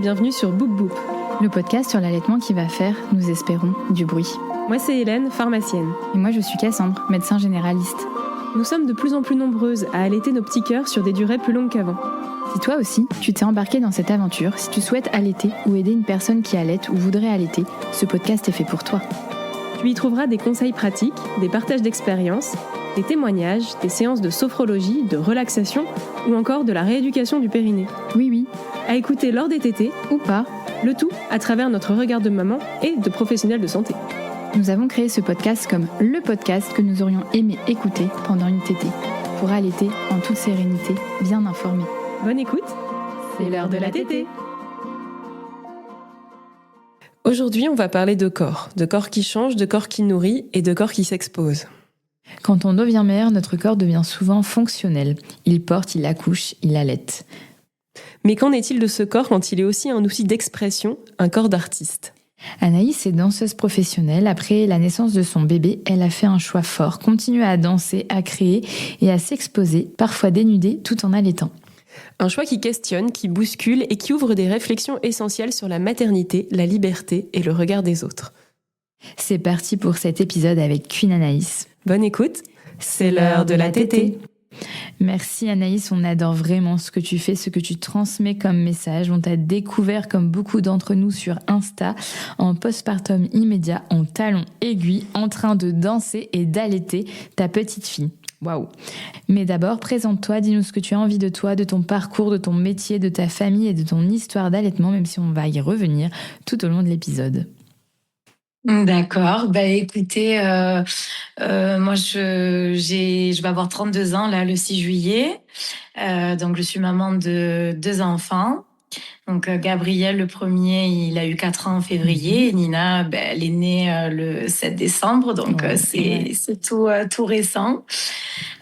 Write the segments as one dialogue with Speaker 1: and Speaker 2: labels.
Speaker 1: bienvenue sur Boop Boop,
Speaker 2: le podcast sur l'allaitement qui va faire, nous espérons, du bruit.
Speaker 1: Moi c'est Hélène, pharmacienne.
Speaker 2: Et moi je suis Cassandre, médecin généraliste.
Speaker 1: Nous sommes de plus en plus nombreuses à allaiter nos petits cœurs sur des durées plus longues qu'avant.
Speaker 2: Si toi aussi, tu t'es embarqué dans cette aventure, si tu souhaites allaiter ou aider une personne qui allaite ou voudrait allaiter, ce podcast est fait pour toi.
Speaker 1: Tu y trouveras des conseils pratiques, des partages d'expériences, des témoignages, des séances de sophrologie, de relaxation ou encore de la rééducation du périnée.
Speaker 2: Oui,
Speaker 1: à écouter lors des tétés
Speaker 2: ou pas,
Speaker 1: le tout à travers notre regard de maman et de professionnels de santé.
Speaker 2: Nous avons créé ce podcast comme le podcast que nous aurions aimé écouter pendant une tétée, pour allaiter en toute sérénité, bien informé.
Speaker 1: Bonne écoute, c'est l'heure de la tétée. Aujourd'hui, on va parler de corps qui change, de corps qui nourrit et de corps qui s'expose.
Speaker 2: Quand on devient mère, notre corps devient souvent fonctionnel. Il porte, il accouche, il allaite.
Speaker 1: Mais qu'en est-il de ce corps quand il est aussi un outil d'expression, un corps d'artiste ?
Speaker 2: Anaïs est danseuse professionnelle. Après la naissance de son bébé, elle a fait un choix fort, continuer à danser, à créer et à s'exposer, parfois dénudée, tout en allaitant.
Speaker 1: Un choix qui questionne, qui bouscule et qui ouvre des réflexions essentielles sur la maternité, la liberté et le regard des autres.
Speaker 2: C'est parti pour cet épisode avec Queen Anaïs.
Speaker 1: Bonne écoute, c'est l'heure de la tétée.
Speaker 2: Merci Anaïs, on adore vraiment ce que tu fais, ce que tu transmets comme message. On t'a découvert comme beaucoup d'entre nous sur Insta, en postpartum immédiat, en talons aiguilles, en train de danser et d'allaiter ta petite fille. Waouh! Mais d'abord, présente-toi, dis-nous ce que tu as envie de toi, de ton parcours, de ton métier, de ta famille et de ton histoire d'allaitement, même si on va y revenir tout au long de l'épisode.
Speaker 3: D'accord, écoutez, moi je vais avoir 32 ans là le 6 juillet, donc je suis maman de 2 enfants. Donc Gabriel le premier, il a eu 4 ans en février, et Nina, elle est née le 7 décembre, donc c'est tout récent.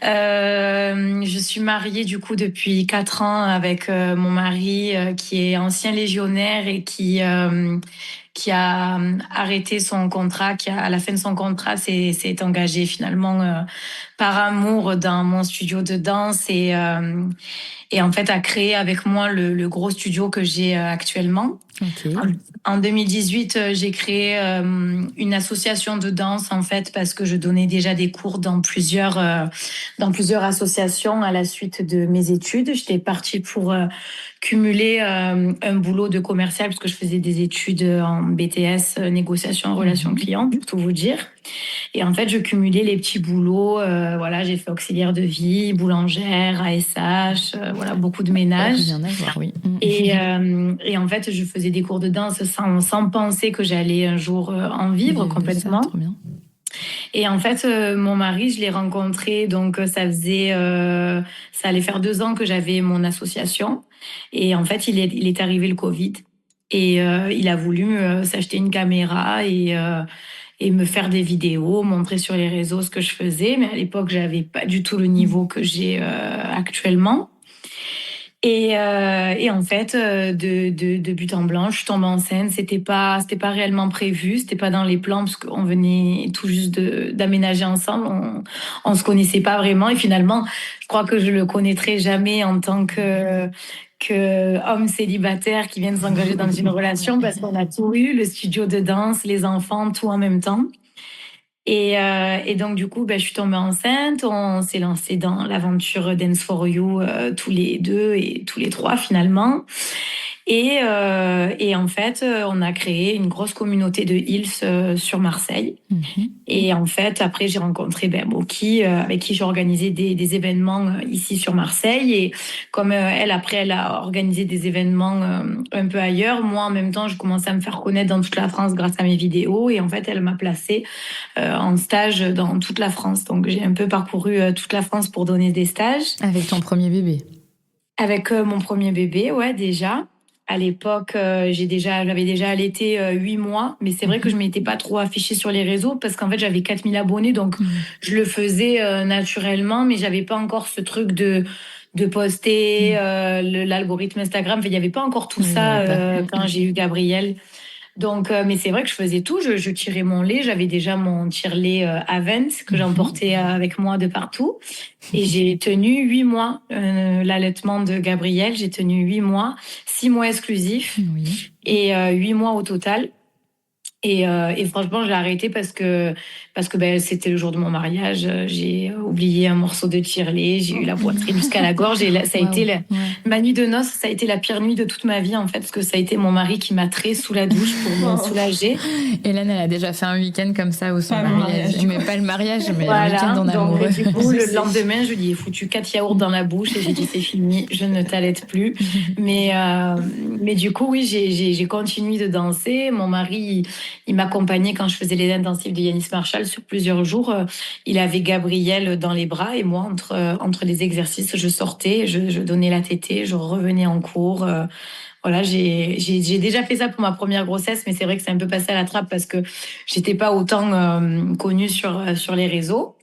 Speaker 3: Je suis mariée du coup depuis 4 ans avec mon mari qui est ancien légionnaire et qui a arrêté son contrat, qui à la fin de son contrat s'est engagé finalement par amour dans mon studio de danse et en fait a créé avec moi le gros studio que j'ai actuellement.
Speaker 2: Okay.
Speaker 3: En 2018, j'ai créé une association de danse en fait parce que je donnais déjà des cours dans plusieurs associations à la suite de mes études. J'étais partie pour cumuler un boulot de commercial parce que je faisais des études en BTS, négociation, relations clients, pour tout vous dire. Et en fait, je cumulais les petits boulots. J'ai fait auxiliaire de vie, boulangère, ASH, beaucoup de ménage.
Speaker 2: Rien à voir, oui.
Speaker 3: Et en fait, je faisais des cours de danse sans penser que j'allais un jour en vivre complètement.
Speaker 2: Ça, trop bien.
Speaker 3: Et en fait, mon mari, je l'ai rencontré, donc ça allait faire 2 ans que j'avais mon association. Et en fait, il est arrivé le Covid. Et il a voulu s'acheter une caméra et me faire des vidéos, montrer sur les réseaux ce que je faisais. Mais à l'époque, j'avais pas du tout le niveau que j'ai actuellement. Et en fait, de but en blanc, je suis tombée enceinte. C'était pas réellement prévu, c'était pas dans les plans parce qu'on venait tout juste d'aménager ensemble. On se connaissait pas vraiment et finalement, je crois que je le connaîtrai jamais en tant que homme célibataire qui vient de s'engager dans une relation parce qu'on a tout eu, le studio de danse, les enfants, tout en même temps. Et donc, du coup, je suis tombée enceinte. On s'est lancé dans l'aventure Dance for You tous les 2 et tous les 3 finalement. Et en fait, on a créé une grosse communauté de Heels sur Marseille. Et en fait, après, j'ai rencontré Moki, avec qui j'ai organisé des événements ici sur Marseille. Et comme elle a organisé des événements un peu ailleurs, moi, en même temps, je commençais à me faire connaître dans toute la France grâce à mes vidéos. Et en fait, elle m'a placée en stage dans toute la France. Donc, j'ai un peu parcouru toute la France pour donner des stages.
Speaker 2: Avec ton premier bébé ?
Speaker 3: Avec mon premier bébé, ouais, déjà. À l'époque, j'avais déjà allaité 8 mois, mais c'est vrai que je m'étais pas trop affichée sur les réseaux parce qu'en fait, j'avais 4000 abonnés, donc je le faisais naturellement, mais j'avais pas encore ce truc de poster l'algorithme Instagram. Il y avait pas encore tout ça quand j'ai eu Gabriel. Donc, mais c'est vrai que je faisais tout. Je tirais mon lait. J'avais déjà mon tire-lait Avens que j'emportais avec moi de partout. Et j'ai tenu 8 mois l'allaitement de Gabriel. J'ai tenu 8 mois, 6 mois exclusifs et 8 mois au total. Et franchement, j'ai arrêté parce que ben, c'était le jour de mon mariage. J'ai oublié un morceau de tire-lait. J'ai eu la poitrine jusqu'à la gorge. Et ça a été ma nuit de noces. Ça a été la pire nuit de toute ma vie, en fait, parce que ça a été mon mari qui m'a traité sous la douche pour me soulager.
Speaker 2: Hélène, elle a déjà fait un week-end comme ça au son mariage. Mais pas le mariage, mais
Speaker 3: voilà.
Speaker 2: un week-end en amoureux.
Speaker 3: Donc, du coup, le lendemain, je lui ai foutu 4 yaourts dans la bouche et j'ai dit c'est fini, je ne t'allaite plus. Mais du coup, oui, j'ai continué de danser. Mon mari, il m'accompagnait quand je faisais les intensifs de Yanis Marshall sur plusieurs jours. Il avait Gabriel dans les bras et moi, entre les exercices, je sortais, je donnais la tétée, je revenais en cours. Voilà, j'ai déjà fait ça pour ma première grossesse, mais c'est vrai que c'est un peu passé à la trappe parce que j'étais pas autant connue sur les réseaux.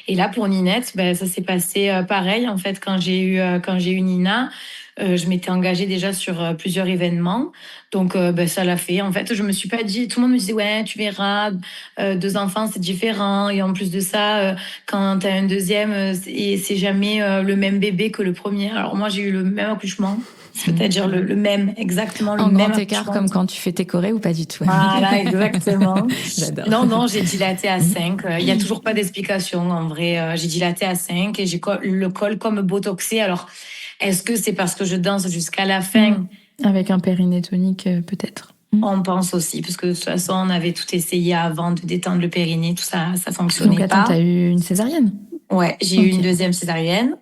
Speaker 3: Et là, pour Ninette, ben, ça s'est passé pareil. En fait, quand j'ai eu Nina, je m'étais engagée déjà sur plusieurs événements. Donc, ben, ça l'a fait. En fait, je me suis pas dit... Tout le monde me disait, ouais, tu verras, 2 enfants, c'est différent. Et en plus de ça, quand tu as un deuxième, c'est jamais le même bébé que le premier. Alors, moi, j'ai eu le même accouchement. C'est-à-dire le même, exactement le même.
Speaker 2: En grand écart, comme quand tu fais tes chorés ou pas du tout?
Speaker 3: Voilà, exactement.
Speaker 2: J'adore.
Speaker 3: Non, j'ai dilaté à 5. Il n'y a toujours pas d'explication, en vrai. J'ai dilaté à 5 et j'ai le col comme botoxé. Alors, est-ce que c'est parce que je danse jusqu'à la fin?
Speaker 2: Avec un périnée tonique, peut-être.
Speaker 3: On pense aussi, parce que de toute façon, on avait tout essayé avant de détendre le périnée, tout ça, ça fonctionnait pas.
Speaker 2: Donc attends, t'as eu une césarienne?
Speaker 3: Ouais, j'ai eu une deuxième césarienne.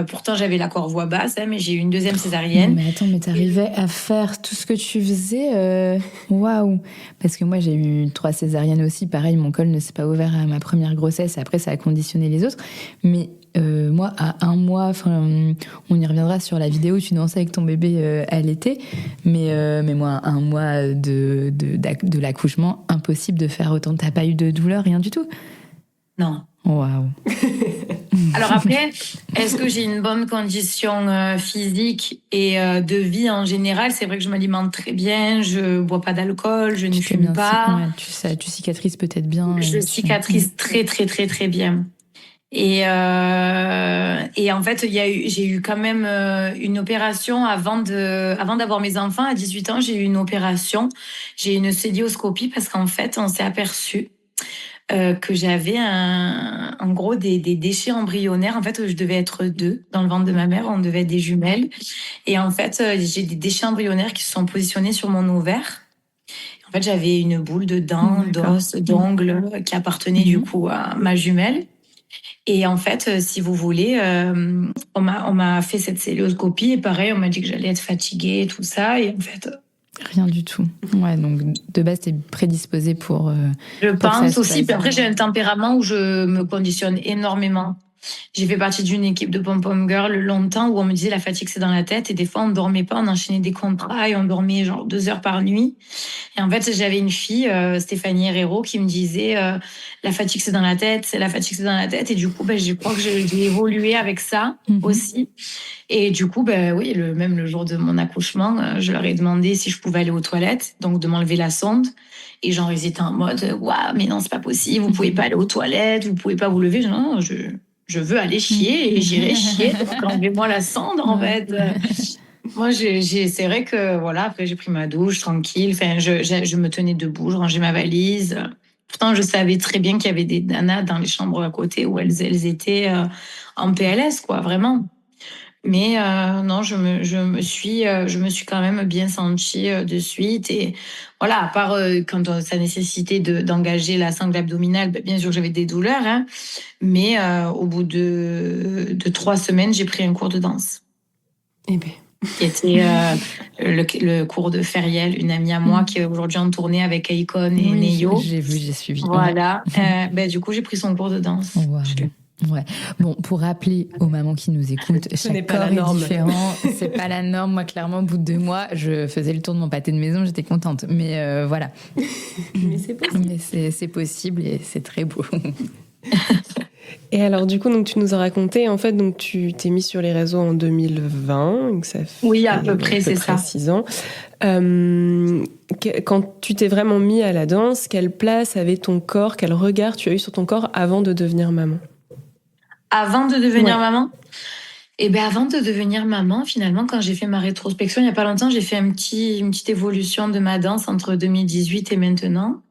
Speaker 3: Pourtant, j'avais l'accord voix basse, mais j'ai eu une deuxième césarienne.
Speaker 2: Non, mais attends, mais t'arrivais à faire tout ce que tu faisais, waouh! Parce que moi, j'ai eu 3 césariennes aussi. Pareil, mon col ne s'est pas ouvert à ma première grossesse. Après, ça a conditionné les autres. Mais moi, à 1 mois, on y reviendra sur la vidéo où tu dansais avec ton bébé à l'été. Mais moi, à 1 mois de l'accouchement, impossible de faire autant. T'as pas eu de douleur, rien du tout?
Speaker 3: Non.
Speaker 2: Waouh!
Speaker 3: Alors après, est-ce que j'ai une bonne condition physique et de vie en général? C'est vrai que je m'alimente très bien, je bois pas d'alcool, je ne fume pas.
Speaker 2: Ouais, tu cicatrises peut-être bien.
Speaker 3: Je cicatrise très très très très bien. Et en fait, j'ai eu quand même une opération avant d'avoir mes enfants. À 18 ans, j'ai eu une opération. J'ai eu une célioscopie parce qu'en fait, on s'est aperçu que j'avais en gros des déchets embryonnaires. En fait, je devais être 2 dans le ventre de ma mère. On devait être des jumelles. Et en fait, j'ai des déchets embryonnaires qui se sont positionnés sur mon ovaire. En fait, j'avais une boule de dents, d'os, d'ongles qui appartenait du coup à ma jumelle. Et en fait, si vous voulez, on m'a fait cette célioscopie et pareil, on m'a dit que j'allais être fatiguée et tout ça. Et en fait...
Speaker 2: Rien du tout. Ouais, donc de base, t'es prédisposée pour...
Speaker 3: je pense aussi. Puis après, j'ai un tempérament où je me conditionne énormément. J'ai fait partie d'une équipe de pom-pom girl longtemps où on me disait la fatigue c'est dans la tête et des fois on dormait pas, on enchaînait des contrats et on dormait genre 2 heures par nuit. Et en fait j'avais une fille, Stéphanie Herrero, qui me disait la fatigue c'est dans la tête, c'est la fatigue c'est dans la tête. Et du coup je crois que j'ai évolué avec ça aussi. Et du coup oui, même le jour de mon accouchement, je leur ai demandé si je pouvais aller aux toilettes, donc de m'enlever la sonde. Et genre ils étaient en mode waouh, mais non c'est pas possible, vous pouvez pas aller aux toilettes, vous pouvez pas vous lever. Non, je veux aller chier et j'irai chier. Donc, enlevez-moi la sonde, en fait. Moi, c'est vrai que, voilà, après, j'ai pris ma douche tranquille. Enfin, je me tenais debout, je rangeais ma valise. Pourtant, je savais très bien qu'il y avait des nanas dans les chambres à côté où elles étaient en PLS, quoi, vraiment. Mais non, je me suis quand même bien sentie de suite. Et voilà, à part quand ça nécessitait d'engager la sangle abdominale, bien sûr j'avais des douleurs, hein, mais au bout de 3 semaines, j'ai pris un cours de danse.
Speaker 1: Eh ben.
Speaker 3: Qui était le cours de Feriel, une amie à moi qui est aujourd'hui en tournée avec Akon et Neyo.
Speaker 2: J'ai vu, j'ai suivi.
Speaker 3: Voilà. Du coup, j'ai pris son cours de danse.
Speaker 2: Wow. Ouais. Bon, pour rappeler aux mamans qui nous écoutent, chaque corps est différent. C'est pas la norme. Moi, clairement, au bout de 2 mois, je faisais le tour de mon pâté de maison, j'étais contente. Mais voilà.
Speaker 1: Mais c'est possible.
Speaker 2: Mais c'est possible et c'est très beau.
Speaker 1: Et alors, du coup, donc, tu nous as raconté, en fait, donc, tu t'es mis sur les réseaux en 2020, donc ça fait
Speaker 3: Oui, à peu près, c'est ça.
Speaker 1: 6 ans. Quand tu t'es vraiment mis à la danse, quelle place avait ton corps, quel regard tu as eu sur ton corps avant de devenir maman?
Speaker 3: Avant de devenir maman? Eh bien, avant de devenir maman, finalement, quand j'ai fait ma rétrospection il n'y a pas longtemps, j'ai fait une petite évolution de ma danse entre 2018 et maintenant.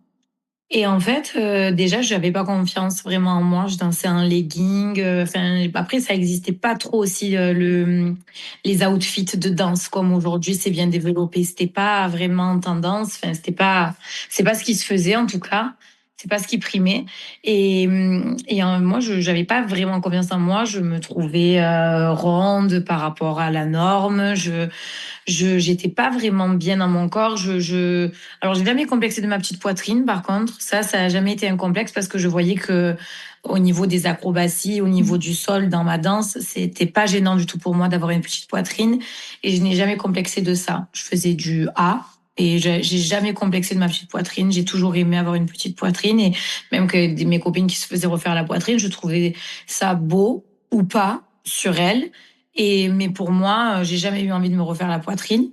Speaker 3: Et en fait, déjà, je n'avais pas confiance vraiment en moi. Je dansais en legging. Enfin, après, ça n'existait pas trop aussi les outfits de danse comme aujourd'hui, c'est bien développé. C'était pas vraiment tendance. Enfin, c'est pas ce qui se faisait en tout cas. C'est pas ce qui primait. Et moi, je n'avais pas vraiment confiance en moi. Je me trouvais ronde par rapport à la norme. J'étais pas vraiment bien dans mon corps. Alors, j'ai jamais complexé de ma petite poitrine, par contre. Ça a jamais été un complexe parce que je voyais que au niveau des acrobaties, au niveau du sol dans ma danse, c'était pas gênant du tout pour moi d'avoir une petite poitrine. Et je n'ai jamais complexé de ça. Je faisais du A. Et j'ai jamais complexé de ma petite poitrine. J'ai toujours aimé avoir une petite poitrine. Et même que mes copines qui se faisaient refaire la poitrine, je trouvais ça beau ou pas sur elles. Mais pour moi, j'ai jamais eu envie de me refaire la poitrine.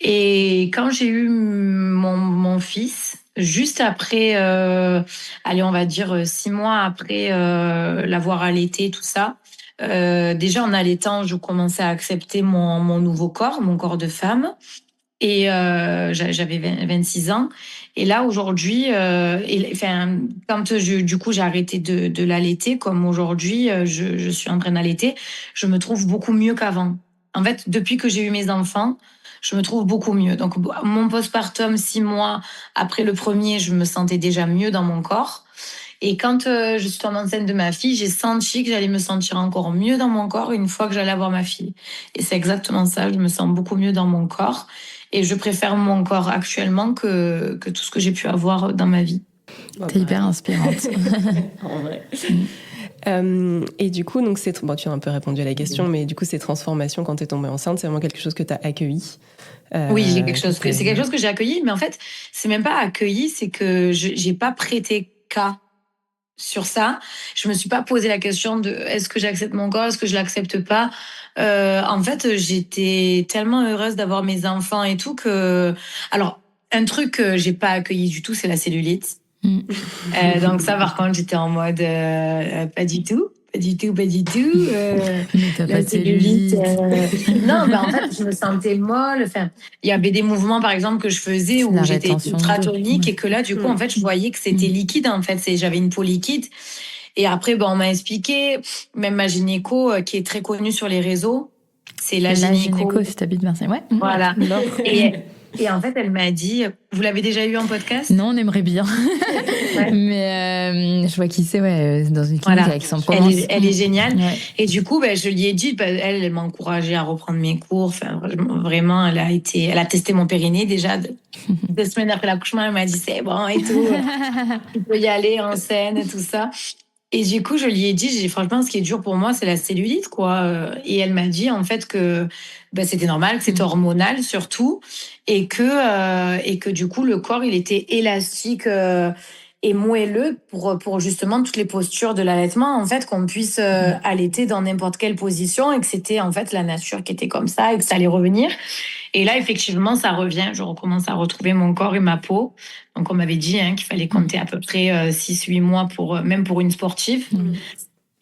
Speaker 3: Et quand j'ai eu mon fils, juste après, allez, on va dire 6 mois après l'avoir allaité, tout ça, déjà en allaitant, je commençais à accepter mon nouveau corps, mon corps de femme. Et j'avais 26 ans. Et là, aujourd'hui, enfin, quand du coup, j'ai arrêté de l'allaiter, comme aujourd'hui, je suis en train d'allaiter, je me trouve beaucoup mieux qu'avant. En fait, depuis que j'ai eu mes enfants, je me trouve beaucoup mieux. Donc, mon postpartum, 6 mois après le premier, je me sentais déjà mieux dans mon corps. Et quand je suis tombée enceinte de ma fille, j'ai senti que j'allais me sentir encore mieux dans mon corps une fois que j'allais avoir ma fille. Et c'est exactement ça, je me sens beaucoup mieux dans mon corps. Et je préfère mon corps actuellement que tout ce que j'ai pu avoir dans ma vie.
Speaker 2: T'es hyper inspirante.
Speaker 1: En vrai. Et du coup, donc tu as un peu répondu à la question, mais du coup, ces transformations quand tu es tombée enceinte, c'est vraiment quelque chose que tu as accueilli.
Speaker 3: Oui, c'est quelque chose que j'ai accueilli, mais en fait, c'est même pas accueilli, c'est que j'ai pas prêté cas sur ça. Je me suis pas posé la question de est-ce que j'accepte mon corps, est-ce que je l'accepte pas. En fait, j'étais tellement heureuse d'avoir mes enfants et tout que, alors, un truc que j'ai pas accueilli du tout, c'est la cellulite. Donc ça, par contre, j'étais en mode pas du tout. Pas du tout, pas du tout.
Speaker 2: Mais t'as pas de cellulite.
Speaker 3: Non, en fait, je me sentais molle. Enfin, il y avait des mouvements, par exemple, que je faisais où j'étais ultra tonique et que là, du coup, en fait, je voyais que c'était liquide. En fait, j'avais une peau liquide. Et après, on m'a expliqué, même ma gynéco, qui est très connue sur les réseaux, c'est la gynéco.
Speaker 2: Si t'habites Marseille, ouais.
Speaker 3: Voilà. Et en fait, elle m'a dit, vous l'avez déjà eu en podcast?
Speaker 2: Non, on aimerait bien. Ouais. Mais je vois qui c'est, dans une clinique avec Aix-en-Provence.
Speaker 3: Elle est géniale. Ouais. Et du coup, je lui ai dit, elle m'a encouragée à reprendre mes cours. Enfin, vraiment, elle a testé mon périnée déjà. 2 semaines après l'accouchement, elle m'a dit, c'est bon et tout. Tu peux y aller en scène et tout ça. Et du coup, je lui ai dit, franchement, ce qui est dur pour moi, c'est la cellulite, quoi. Et elle m'a dit, en fait, que c'était normal, que c'était hormonal, surtout, et que du coup, le corps, il était élastique et moelleux pour justement toutes les postures de l'allaitement, en fait, qu'on puisse allaiter dans n'importe quelle position et que c'était, en fait, la nature qui était comme ça et que ça allait revenir. Et là, effectivement, ça revient. Je recommence à retrouver mon corps et ma peau. Donc, on m'avait dit qu'il fallait compter à peu près 6-8 mois même pour une sportive.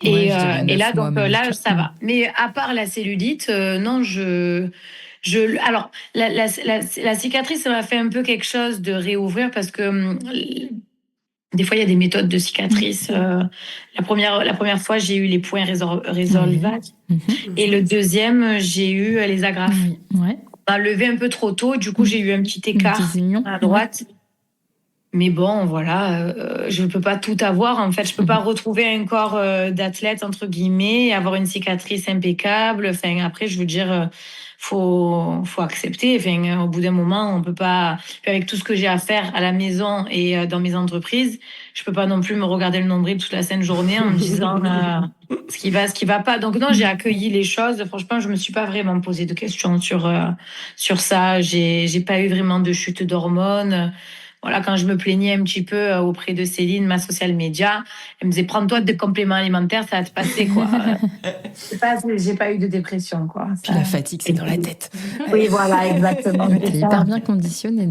Speaker 3: Et là, donc là, ça va. Mais à part la cellulite, non, alors, la cicatrice, ça m'a fait un peu quelque chose de réouvrir parce que des fois, il y a des méthodes de cicatrice. La première fois, j'ai eu les points résolvables. Et le deuxième, j'ai eu les agrafes.
Speaker 2: Ouais.
Speaker 3: On m'a levé un peu trop tôt, du coup j'ai eu un petit écart à droite. Mais bon, voilà, je ne peux pas tout avoir. En fait, je ne peux pas retrouver un corps d'athlète, entre guillemets, et avoir une cicatrice impeccable. Enfin, après, je veux dire, faut accepter. Enfin, au bout d'un moment, on peut pas, avec tout ce que j'ai à faire à la maison et dans mes entreprises, je peux pas non plus me regarder le nombril toute la sainte journée en me disant ce qui va pas. Donc non, j'ai accueilli les choses. Franchement, je me suis pas vraiment posé de questions sur ça. J'ai pas eu vraiment de chute d'hormones. voilà, quand je me plaignais un petit peu auprès de Céline, ma social média, elle me disait prends-toi des compléments alimentaires, ça va te passer quoi. J'ai pas eu de dépression quoi.
Speaker 1: Puis la fatigue, c'est dans la tête.
Speaker 3: Oui, voilà, exactement.
Speaker 2: Ouais, t'es hyper bien conditionnée.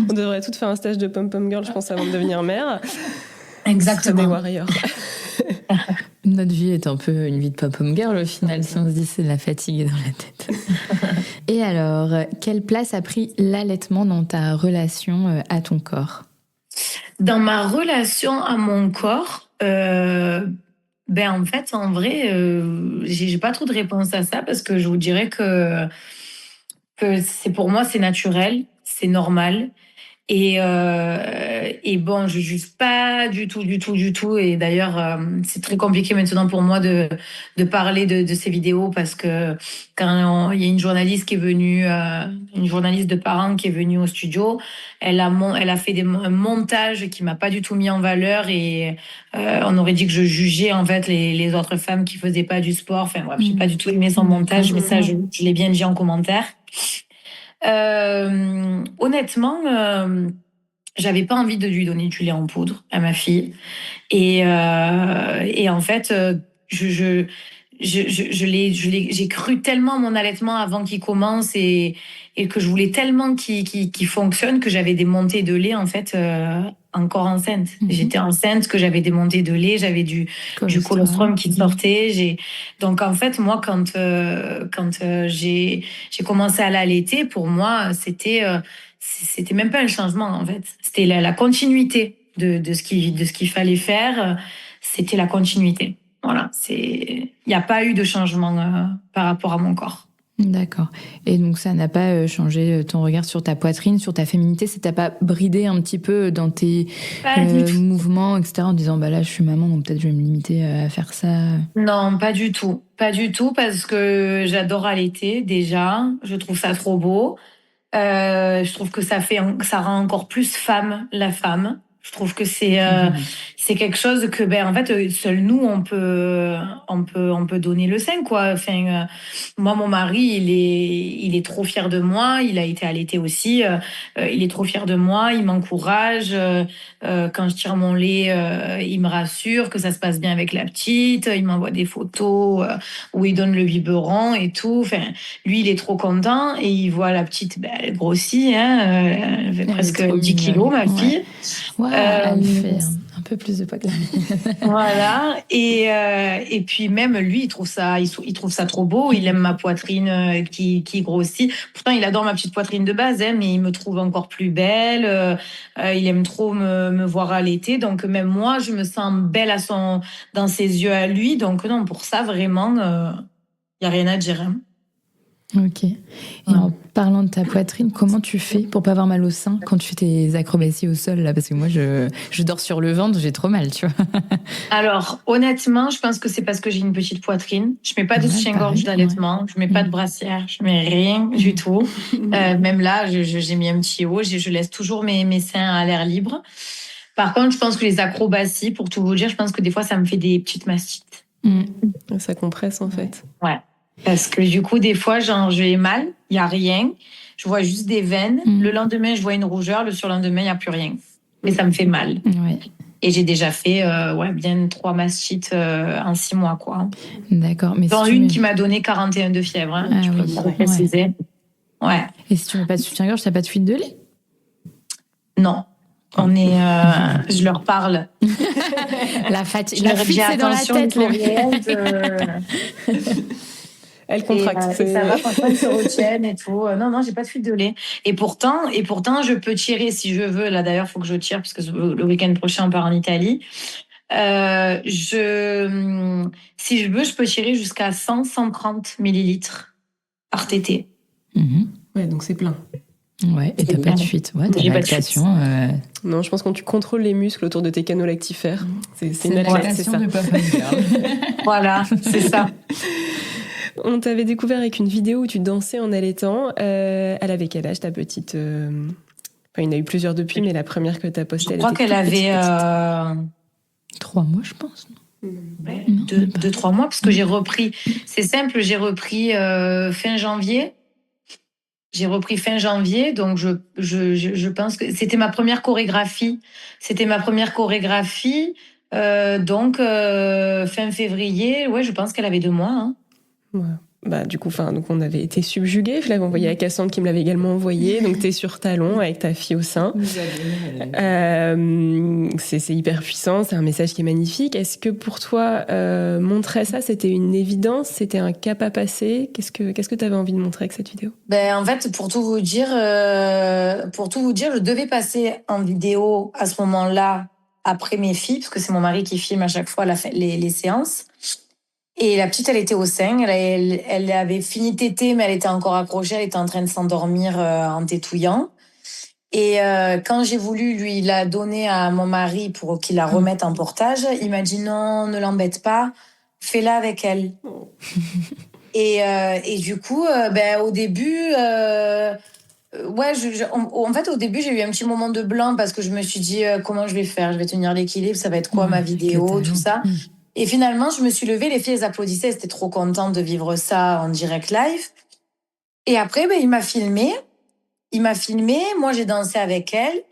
Speaker 1: On devrait toutes faire un stage de pom-pom girl, je pense, avant de devenir mère.
Speaker 3: Exactement.
Speaker 1: Des warriors.
Speaker 2: Notre vie est un peu une vie de pom-pom girl au final, si on se dit c'est la fatigue dans la tête. Et alors, quelle place a pris l'allaitement dans ta relation à ton corps?
Speaker 3: Dans ma relation à mon corps, en fait, en vrai, j'ai pas trop de réponse à ça parce que je vous dirais que c'est pour moi, c'est naturel, c'est normal. Et bon, je juge pas du tout, du tout, du tout. Et d'ailleurs, c'est très compliqué maintenant pour moi de parler de ces vidéos parce que il y a une journaliste qui est venue, une journaliste de parents qui est venue au studio, elle a fait un montage qui m'a pas du tout mis en valeur et on aurait dit que je jugeais en fait les autres femmes qui faisaient pas du sport. Enfin bref, j'ai pas du tout aimé son montage, mais ça, je l'ai bien dit en commentaire. Honnêtement, j'avais pas envie de lui donner du lait en poudre à ma fille. Et en fait, j'ai cru tellement à mon allaitement avant qu'il commence et que je voulais tellement qu'il fonctionne que j'avais des montées de lait, en fait, encore enceinte. J'étais enceinte, que j'avais des montées de lait, j'avais du colostrum qui sortait. Donc, en fait, moi, quand j'ai commencé à l'allaiter, pour moi, c'était même pas un changement, en fait. C'était la continuité de ce qu'il fallait faire. C'était la continuité. Voilà, il n'y a pas eu de changement par rapport à mon corps.
Speaker 2: D'accord. Et donc ça n'a pas changé ton regard sur ta poitrine, sur ta féminité, ça t'a pas bridé un petit peu dans tes mouvements, etc., en disant bah là je suis maman donc peut-être je vais me limiter à faire ça.
Speaker 3: Non, pas du tout, pas du tout, parce que j'adore allaiter déjà, je trouve ça trop beau. Je trouve que ça rend encore plus femme la femme. Je trouve que c'est quelque chose que en fait seul nous on peut donner le sein quoi. Enfin moi mon mari il est trop fier de moi, il a été allaité aussi, il est trop fier de moi, il m'encourage quand je tire mon lait, il me rassure que ça se passe bien avec la petite, il m'envoie des photos où il donne le biberon et tout. Enfin lui il est trop content et il voit la petite elle grossit elle fait presque 10 kilos ma fille.
Speaker 2: Ouais. Elle fait un peu plus de poids que la mienne.
Speaker 3: Voilà. Et puis même lui, il trouve ça trop beau. Il aime ma poitrine qui grossit. Pourtant, il adore ma petite poitrine de base, mais il me trouve encore plus belle. Il aime trop me voir allaiter. Donc même moi, je me sens belle dans ses yeux à lui. Donc non, pour ça, vraiment, il y a rien à dire. Hein.
Speaker 2: Ok. Et en parlant de ta poitrine, comment tu fais pour pas avoir mal au sein quand tu fais tes acrobaties au sol là? Parce que moi, je dors sur le ventre, j'ai trop mal, tu vois.
Speaker 3: Alors, honnêtement, je pense que c'est parce que j'ai une petite poitrine. Je mets pas de soutien-gorge d'allaitement, je mets pas de brassière, je mets rien du tout. Même là, j'ai mis un petit haut, je laisse toujours mes seins à l'air libre. Par contre, je pense que les acrobaties, pour tout vous dire, je pense que des fois, ça me fait des petites mastites.
Speaker 1: Ça compresse en fait.
Speaker 3: Ouais. Parce que du coup, des fois, j'ai mal, il n'y a rien, je vois juste des veines. Le lendemain, je vois une rougeur, le surlendemain, il n'y a plus rien. Mais ça me fait mal.
Speaker 2: Ouais.
Speaker 3: Et j'ai déjà fait bien 3 mastites en 6 mois. Quoi.
Speaker 2: D'accord. Mais
Speaker 3: dont une qui m'a donné 41 de fièvre. Hein, je peux le préciser. Ouais.
Speaker 2: Et si tu ne mets pas de soutien-gorge, tu n'as pas de fuite de lait?
Speaker 3: Non. Je leur parle.
Speaker 2: La fuite, c'est dans la tête.
Speaker 1: Elle contracte.
Speaker 3: Et ça va, franchement, ils se retiennent et tout. Non, j'ai pas de fuite de lait. Et pourtant, je peux tirer si je veux. Là, d'ailleurs, il faut que je tire parce que le week-end prochain, on part en Italie. Si je veux, je peux tirer jusqu'à 130 millilitres par tétée.
Speaker 1: Ouais, donc c'est plein.
Speaker 2: Ouais, et t'as pas de fuite. Ouais, t'as lactation.
Speaker 1: Non, je pense que quand tu contrôles les muscles autour de tes canaux lactifères, c'est une lactation
Speaker 2: de papa.
Speaker 3: Voilà, c'est ça.
Speaker 1: On t'avait découvert avec une vidéo où tu dansais en allaitant. Elle avait quel âge ta petite Enfin, il y en a eu plusieurs depuis, mais la première que t'as postée,
Speaker 3: je crois qu'elle avait
Speaker 2: 3 mois, je pense.
Speaker 3: 2-3 mois, parce que j'ai repris. C'est simple, j'ai repris fin janvier. J'ai repris fin janvier, donc je pense que c'était ma première chorégraphie. Donc fin février, ouais, je pense qu'elle avait 2 mois. Hein.
Speaker 1: Ouais. Bah, du coup, donc on avait été subjugués. Je l'avais envoyé à Cassandre qui me l'avait également envoyé. Donc, t'es sur talon avec ta fille au sein. C'est hyper puissant. C'est un message qui est magnifique. Est-ce que pour toi, montrer ça, c'était une évidence? C'était un cap à passer? Qu'est-ce que t'avais envie de montrer avec cette vidéo?
Speaker 3: Ben, en fait, pour tout vous dire, je devais passer en vidéo à ce moment-là après mes filles, parce que c'est mon mari qui filme à chaque fois les séances. Et la petite, elle était au sein. Elle avait fini de téter, mais elle était encore accrochée. Elle était en train de s'endormir en tétouillant. Et quand j'ai voulu lui la donner à mon mari pour qu'il la remette en portage, il m'a dit non, ne l'embête pas, fais-la avec elle. Et du coup, au début, en fait, au début, j'ai eu un petit moment de blanc parce que je me suis dit comment je vais faire, je vais tenir l'équilibre, ça va être quoi ma vidéo, tout ça. Et finalement, je me suis levée, les filles, elles applaudissaient, elles étaient trop contentes de vivre ça en direct live. Et après, il m'a filmé. Moi, j'ai dansé avec elle.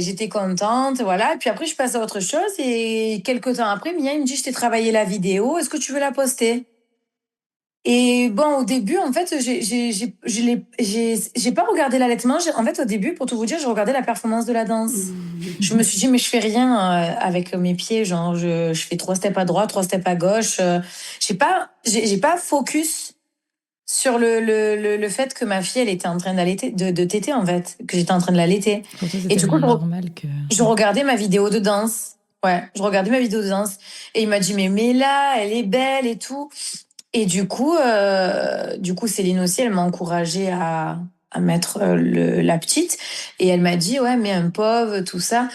Speaker 3: J'étais contente, voilà. Et puis après, je passe à autre chose. Et quelques temps après, Mia, il me dit, je t'ai travaillé la vidéo, est-ce que tu veux la poster? Et bon, au début, en fait, j'ai pas regardé l'allaitement. En fait, au début, pour tout vous dire, je regardais la performance de la danse. Je me suis dit, mais je fais rien avec mes pieds. Genre, je fais 3 steps à droite, 3 steps à gauche. J'ai pas focus sur le fait que ma fille, elle était en train d'allaiter, de téter, en fait. Que j'étais en train de l'allaiter.
Speaker 2: Et du coup,
Speaker 3: je regardais ma vidéo de danse. Ouais, je regardais ma vidéo de danse. Et il m'a dit, mais là, elle est belle et tout. Et du coup, Céline aussi, elle m'a encouragée à mettre la petite. Et elle m'a dit, ouais, mais un pauvre, tout ça.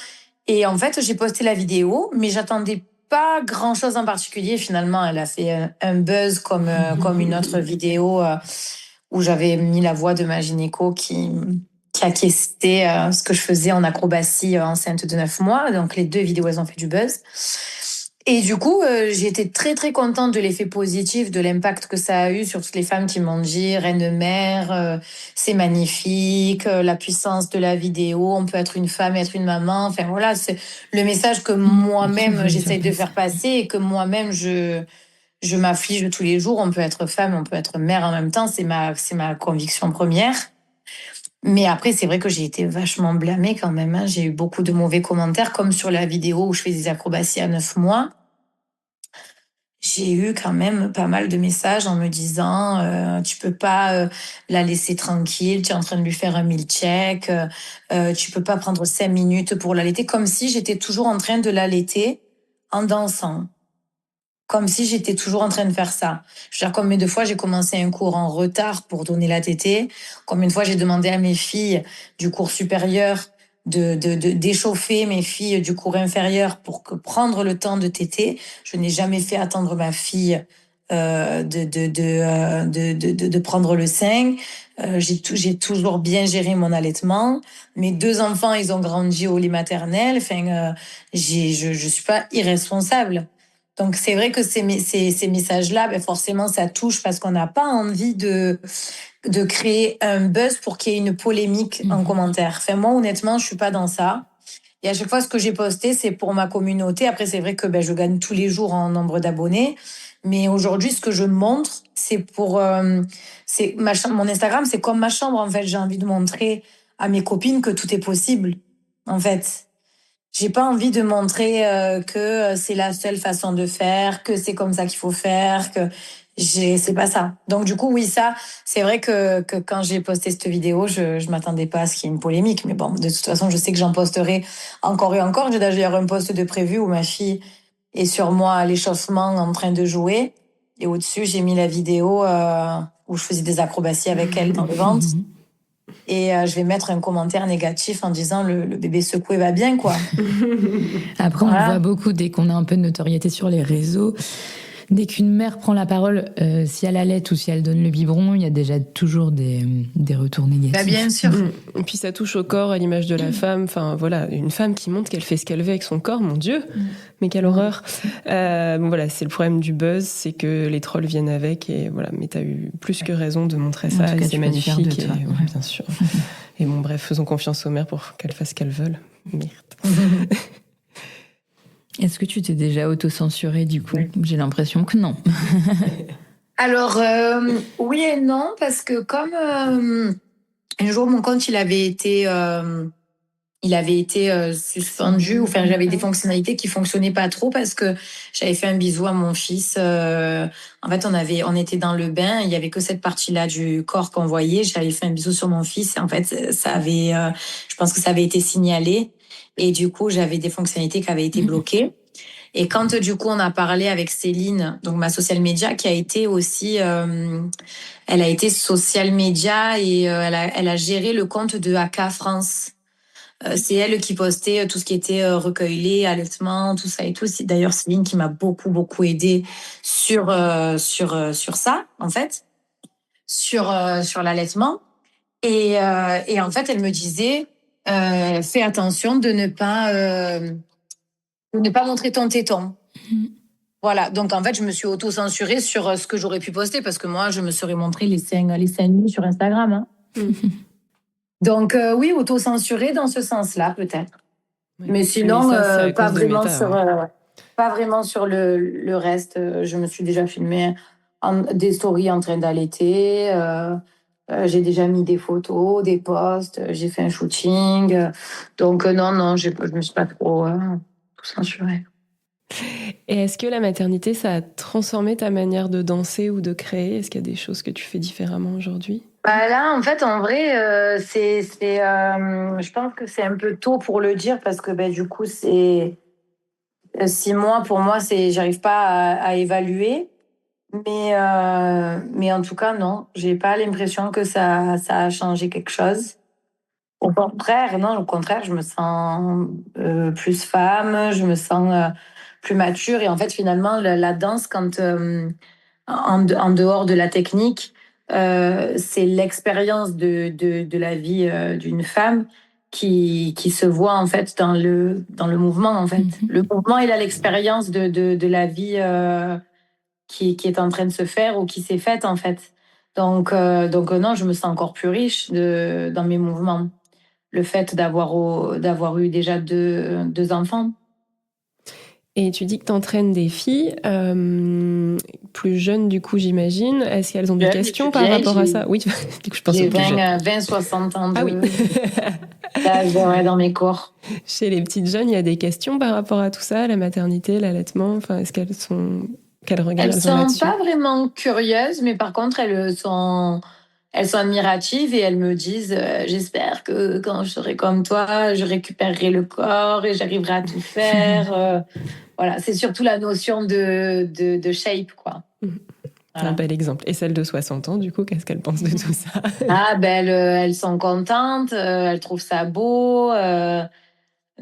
Speaker 3: Et en fait, j'ai posté la vidéo, mais j'attendais pas grand-chose en particulier. Finalement, elle a fait un buzz comme une autre vidéo où j'avais mis la voix de ma gynéco qui acquiesçait ce que je faisais en acrobatie enceinte de 9 mois. Donc, les 2 vidéos, elles ont fait du buzz. Et du coup, j'ai été très, très contente de l'effet positif, de l'impact que ça a eu sur toutes les femmes qui m'ont dit, reine mère, c'est magnifique, la puissance de la vidéo, on peut être une femme et être une maman. Enfin, voilà, c'est le message que moi-même, j'essaye de faire passer et que moi-même, je m'afflige tous les jours. On peut être femme, on peut être mère en même temps. C'est ma conviction première. Mais après, c'est vrai que j'ai été vachement blâmée quand même. Hein. J'ai eu beaucoup de mauvais commentaires, comme sur la vidéo où je fais des acrobaties à 9 mois. J'ai eu quand même pas mal de messages en me disant tu peux pas la laisser tranquille, tu es en train de lui faire un milkshake, tu peux pas prendre 5 minutes pour l'allaiter, comme si j'étais toujours en train de l'allaiter en dansant. Comme si j'étais toujours en train de faire ça. Je veux dire, combien de fois j'ai commencé un cours en retard pour donner la tétée, combien de fois j'ai demandé à mes filles du cours supérieur d'échauffer mes filles du cours inférieur pour prendre le temps de téter. Je n'ai jamais fait attendre ma fille de prendre le sein. J'ai toujours bien géré mon allaitement. Mes 2 enfants, ils ont grandi au lait maternel. Enfin, je suis pas irresponsable. Donc c'est vrai que ces messages-là, forcément, ça touche parce qu'on n'a pas envie de créer un buzz pour qu'il y ait une polémique en commentaire. Enfin, moi, honnêtement, je suis pas dans ça. Et à chaque fois, ce que j'ai posté, c'est pour ma communauté. Après, c'est vrai que je gagne tous les jours en nombre d'abonnés. Mais aujourd'hui, ce que je montre, c'est pour... mon Instagram, c'est comme ma chambre, en fait. J'ai envie de montrer à mes copines que tout est possible, en fait. J'ai pas envie de montrer que c'est la seule façon de faire, que c'est comme ça qu'il faut faire, que c'est pas ça. Donc du coup, oui, ça, c'est vrai que quand j'ai posté cette vidéo, je m'attendais pas à ce qu'il y ait une polémique. Mais bon, de toute façon, je sais que j'en posterai encore et encore. J'ai d'ailleurs un post de prévu où ma fille est sur moi à l'échauffement en train de jouer. Et au-dessus, j'ai mis la vidéo où je faisais des acrobaties avec elle dans le ventre. Et je vais mettre un commentaire négatif en disant le bébé secoué va bien, quoi.
Speaker 2: Après, on le voit beaucoup dès qu'on a un peu de notoriété sur les réseaux. Dès qu'une mère prend la parole, si elle allait ou si elle donne le biberon, il y a déjà toujours des retours négatifs.
Speaker 3: Bah, bien sûr.
Speaker 1: Et puis ça touche au corps, à l'image de la femme. Enfin voilà, une femme qui montre qu'elle fait ce qu'elle veut avec son corps, mon Dieu, mais quelle horreur. Bon voilà, c'est le problème du buzz, c'est que les trolls viennent avec et voilà. Mais t'as eu plus que raison de montrer ça,
Speaker 2: En tout cas,
Speaker 1: c'est
Speaker 2: tu peux être fière
Speaker 1: magnifique.
Speaker 2: de toi,
Speaker 1: Et,
Speaker 2: ouais.
Speaker 1: bien sûr. Et bon bref, faisons confiance aux mères pour qu'elles fassent ce qu'elles veulent. Merde.
Speaker 2: Est-ce que tu t'es déjà auto-censurée du coup? J'ai l'impression que non.
Speaker 3: Alors, oui et non, parce que comme un jour mon compte il avait été suspendu, ou enfin j'avais des fonctionnalités qui fonctionnaient pas trop parce que j'avais fait un bisou à mon fils. En fait, on était dans le bain, il y avait que cette partie-là du corps qu'on voyait. J'avais fait un bisou sur mon fils et en fait, je pense que ça avait été signalé et du coup j'avais des fonctionnalités qui avaient été bloquées. Et quand du coup on a parlé avec Céline, donc ma social media, qui a été aussi, elle a été social media et elle a géré le compte de AK France. C'est elle qui postait tout ce qui était recueil lait, allaitement, tout ça et tout. C'est d'ailleurs Céline qui m'a beaucoup aidée sur ça en fait, sur l'allaitement. Et en fait elle me disait fais attention de ne pas montrer ton téton. Voilà, donc en fait, je me suis auto-censurée sur ce que j'aurais pu poster parce que moi, je me serais montré les seins nus sur Instagram. Hein. Donc oui, auto-censurée dans ce sens-là, peut-être.
Speaker 1: Ouais.
Speaker 3: Mais sinon,
Speaker 1: ça, c'est à
Speaker 3: pas,
Speaker 1: cause de
Speaker 3: vraiment
Speaker 1: Meta,
Speaker 3: sur,
Speaker 1: ouais.
Speaker 3: pas vraiment sur le reste. Je me suis déjà filmée des stories en train d'allaiter. J'ai déjà mis des photos, des posts. J'ai fait un shooting. Donc non, je me suis pas trop censurée.
Speaker 1: Et est-ce que la maternité, ça a transformé ta manière de danser ou de créer? Est-ce qu'il y a des choses que tu fais différemment aujourd'hui?
Speaker 3: Bah là, en fait, en vrai, je pense que c'est un peu tôt pour le dire parce que du coup, c'est 6 mois pour moi, j'arrive pas à évaluer. Mais en tout cas, non, j'ai pas l'impression que ça a changé quelque chose. Au contraire, non, au contraire, je me sens plus femme, je me sens plus mature. Et en fait, finalement, la danse, quand en dehors de la technique, c'est l'expérience de la vie d'une femme qui se voit en fait dans le mouvement en fait. Le mouvement, il a l'expérience de la vie qui est en train de se faire ou qui s'est faite en fait. Donc non, je me sens encore plus riche dans mes mouvements. Le fait d'avoir eu déjà deux enfants.
Speaker 1: Et tu dis que tu entraînes des filles plus jeunes, du coup, j'imagine. Est-ce qu'elles ont des questions par rapport à ça? Oui, du coup, je pense
Speaker 3: j'ai
Speaker 1: aux plus jeunes.
Speaker 3: 20-60 ans
Speaker 1: Ah oui.
Speaker 3: dans mes cours.
Speaker 1: Chez les petites jeunes, il y a des questions par rapport à tout ça, la maternité, l'allaitement. Enfin, est-ce qu'elles sont... Quel regard
Speaker 3: Elles
Speaker 1: elles ont
Speaker 3: sont
Speaker 1: là-dessus?
Speaker 3: pas vraiment curieuses, mais par contre, elles sont admiratives et elles me disent j'espère que quand je serai comme toi, je récupérerai le corps et j'arriverai à tout faire. Voilà, c'est surtout la notion de shape, quoi.
Speaker 1: Voilà. Un bel exemple. Et celle de 60 ans, du coup, qu'est-ce qu'elle pense de tout ça?
Speaker 3: Ah, elles sont contentes, elles trouvent ça beau.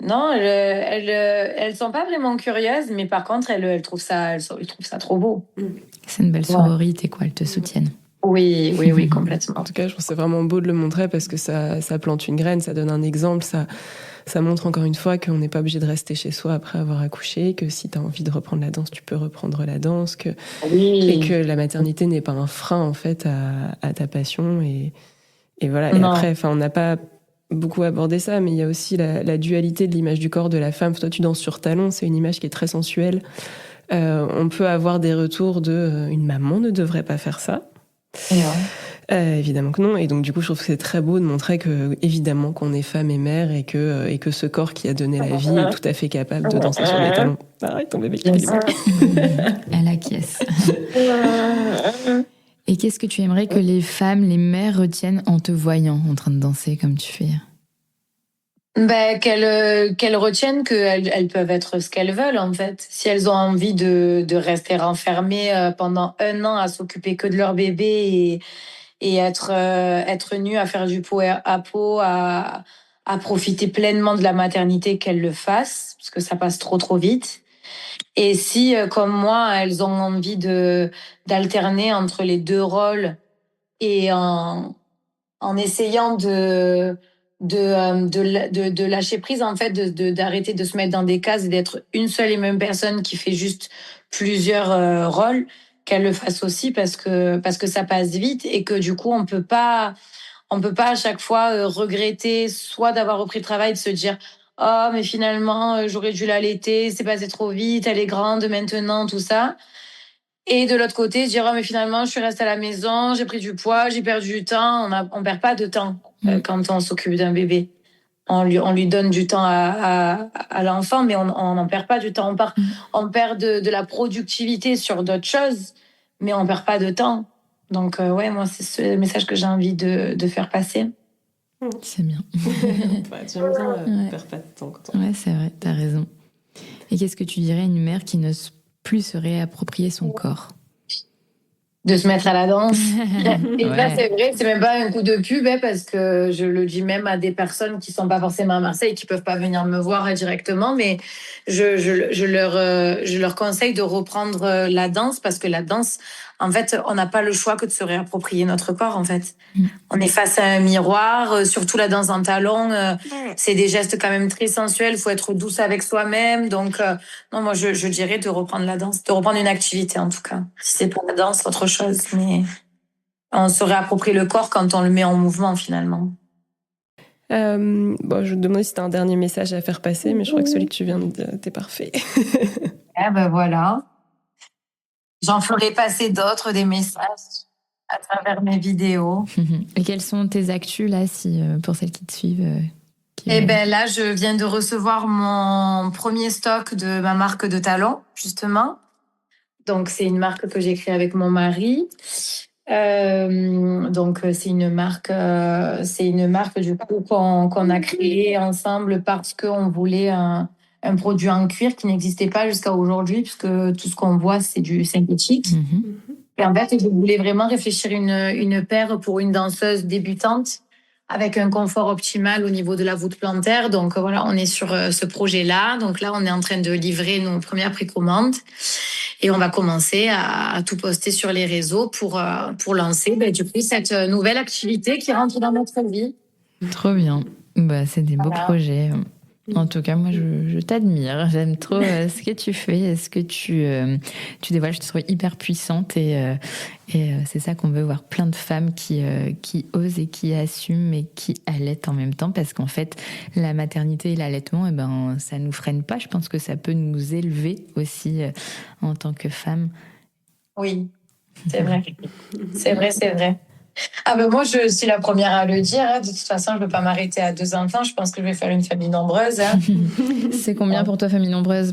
Speaker 3: Non, elles sont pas vraiment curieuses, mais par contre, elles trouvent ça trop beau.
Speaker 2: C'est une belle sororité, quoi. Elles te soutiennent.
Speaker 3: Oui, complètement.
Speaker 1: En tout cas, je trouve que c'est vraiment beau de le montrer parce que ça plante une graine, ça donne un exemple, ça montre encore une fois qu'on n'est pas obligé de rester chez soi après avoir accouché, que si tu as envie de reprendre la danse, tu peux reprendre la danse, et que la maternité n'est pas un frein en fait à ta passion. Et voilà. Et après, on n'a pas beaucoup abordé ça, mais il y a aussi la dualité de l'image du corps de la femme. Toi, tu danses sur talons, c'est une image qui est très sensuelle. On peut avoir des retours de une maman ne devrait pas faire ça. Évidemment que non. Et donc, du coup, je trouve que c'est très beau de montrer que, évidemment, qu'on est femme et mère et que ce corps qui a donné la vie est tout à fait capable de danser sur les talons. Arrête ton bébé qui fait du bruit.
Speaker 2: Elle acquiesce. Et qu'est-ce que tu aimerais que les femmes, les mères retiennent en te voyant en train de danser comme tu fais?
Speaker 3: Qu'elles retiennent qu'elles peuvent être ce qu'elles veulent, en fait. Si elles ont envie de rester enfermées pendant 1 an à s'occuper que de leur bébé et être nues à faire du pot à pot, à profiter pleinement de la maternité, qu'elles le fassent, parce que ça passe trop vite. Et si, comme moi, elles ont envie d'alterner entre les deux rôles et en essayant de lâcher prise, en fait, d'arrêter de se mettre dans des cases et d'être une seule et même personne qui fait juste plusieurs rôles, qu'elle le fasse aussi parce que ça passe vite et que du coup, on peut pas à chaque fois regretter soit d'avoir repris le travail, de se dire oh mais finalement j'aurais dû l'allaiter, c'est passé trop vite, elle est grande maintenant, tout ça. Et de l'autre côté, se dire oh mais finalement je suis restée à la maison, j'ai pris du poids, j'ai perdu du temps. On perd pas de temps quand on s'occupe d'un bébé. On lui donne du temps à l'enfant, mais on n'en perd pas du temps. On perd de la productivité sur d'autres choses, mais on perd pas de temps. Donc, ouais, moi, c'est ce message que j'ai envie de faire passer.
Speaker 2: C'est bien.
Speaker 1: J'aime bien perdre pas de temps.
Speaker 2: Ouais, c'est vrai, t'as raison. Et qu'est-ce que tu dirais à une mère qui n'ose plus se réapproprier son corps ?
Speaker 3: De se mettre à la danse. Et là, c'est vrai, c'est même pas un coup de pub, parce que je le dis même à des personnes qui sont pas forcément à Marseille, qui peuvent pas venir me voir directement, mais je leur conseille de reprendre la danse, parce que la danse, en fait, on n'a pas le choix que de se réapproprier notre corps, en fait. On est face à un miroir, surtout la danse en talons, c'est des gestes quand même très sensuels, faut être douce avec soi-même, donc non, moi je dirais de reprendre la danse, de reprendre une activité en tout cas. Si c'est pas la danse, autre chose, mais on se réapproprie le corps quand on le met en mouvement finalement.
Speaker 1: Je te demandais si tu as un dernier message à faire passer, mais je crois que celui que tu viens de dire était parfait.
Speaker 3: Voilà. J'en ferai passer d'autres, des messages à travers mes vidéos.
Speaker 2: Et quelles sont tes actus là, pour celles qui te suivent
Speaker 3: Là, je viens de recevoir mon premier stock de ma marque de talons, justement. Donc, c'est une marque que j'ai créée avec mon mari. Donc, c'est une marque du coup qu'on a créée ensemble parce qu'on voulait un produit en cuir qui n'existait pas jusqu'à aujourd'hui, puisque tout ce qu'on voit, c'est du synthétique. Et en fait, je voulais vraiment réfléchir une paire pour une danseuse débutante avec un confort optimal au niveau de la voûte plantaire. Donc voilà, on est sur ce projet-là. Donc là, on est en train de livrer nos premières précommandes et on va commencer à tout poster sur les réseaux pour lancer du coup cette nouvelle activité qui rentre dans notre vie.
Speaker 2: Trop bien. C'est des beaux projets. En tout cas, moi, je t'admire. J'aime trop ce que tu fais, ce que tu dévoiles. Je te trouve hyper puissante et c'est ça qu'on veut voir. Plein de femmes qui osent et qui assument et qui allaitent en même temps, parce qu'en fait, la maternité et l'allaitement, ça nous freine pas. Je pense que ça peut nous élever aussi en tant que femmes.
Speaker 3: Oui, c'est vrai. C'est vrai. Moi, je suis la première à le dire. De toute façon, je ne veux pas m'arrêter à 2 enfants. Je pense que je vais faire une famille nombreuse.
Speaker 2: C'est combien pour toi, famille nombreuse ?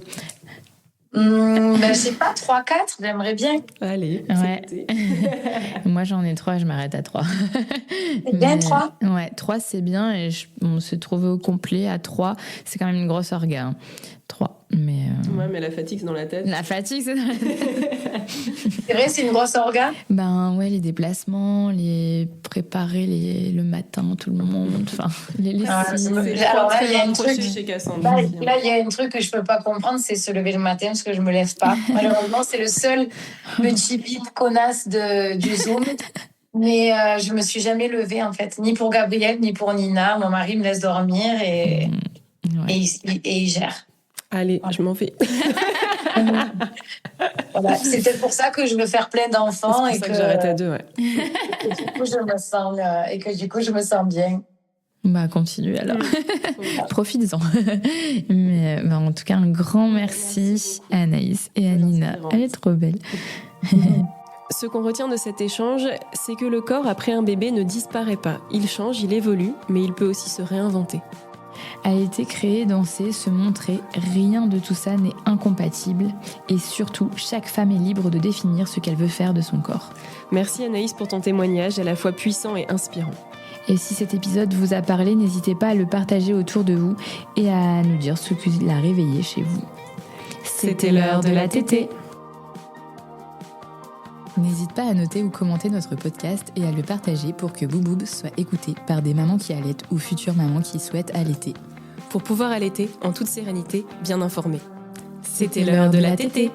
Speaker 3: Je sais pas, 3, 4, j'aimerais bien.
Speaker 1: Allez,
Speaker 2: ouais. Moi, j'en ai 3, je m'arrête à 3.
Speaker 3: C'est bien 3 ?
Speaker 2: Ouais, 3, c'est bien. Et on se trouve au complet à 3. C'est quand même une grosse orga. Hein. 3. Mais
Speaker 1: Ouais, mais la fatigue, c'est dans la tête.
Speaker 2: La fatigue, c'est dans la tête.
Speaker 3: C'est vrai, c'est une grosse orga ?
Speaker 2: Ouais, les déplacements, les préparer le matin, tout le monde, enfin, les lessives.
Speaker 3: Alors là, il y a un truc chez Cassandre. Là, il y a un truc que je peux pas comprendre, c'est se lever le matin, parce que je me lève pas. Malheureusement, c'est le seul petit bit connasse du Zoom. Mais je me suis jamais levée, en fait, ni pour Gabriel, ni pour Nina. Mon mari me laisse dormir et il gère.
Speaker 1: Allez, je m'en vais.
Speaker 3: Voilà. C'est peut-être pour ça que je veux faire plein d'enfants.
Speaker 1: C'est pour ça que j'arrête à 2, ouais.
Speaker 3: Et du coup, je me sens bien.
Speaker 2: Continue alors. Profites-en. Mais en tout cas, un grand merci à Anaïs et à Nina. Elle est trop belle.
Speaker 1: Ce qu'on retient de cet échange, c'est que le corps après un bébé ne disparaît pas. Il change, il évolue, mais il peut aussi se réinventer.
Speaker 2: Allaiter, créer, danser, se montrer, rien de tout ça n'est incompatible. Et surtout, chaque femme est libre de définir ce qu'elle veut faire de son corps.
Speaker 1: Merci Anaïs pour ton témoignage, à la fois puissant et inspirant.
Speaker 2: Et si cet épisode vous a parlé, n'hésitez pas à le partager autour de vous et à nous dire ce qui l'a réveillé chez vous.
Speaker 1: C'était l'heure de la tétée.
Speaker 2: N'hésite pas à noter ou commenter notre podcast et à le partager pour que Bouboub soit écouté par des mamans qui allaitent ou futures mamans qui souhaitent allaiter.
Speaker 1: Pour pouvoir allaiter en toute sérénité, bien informée.
Speaker 2: C'était l'heure de la tétée.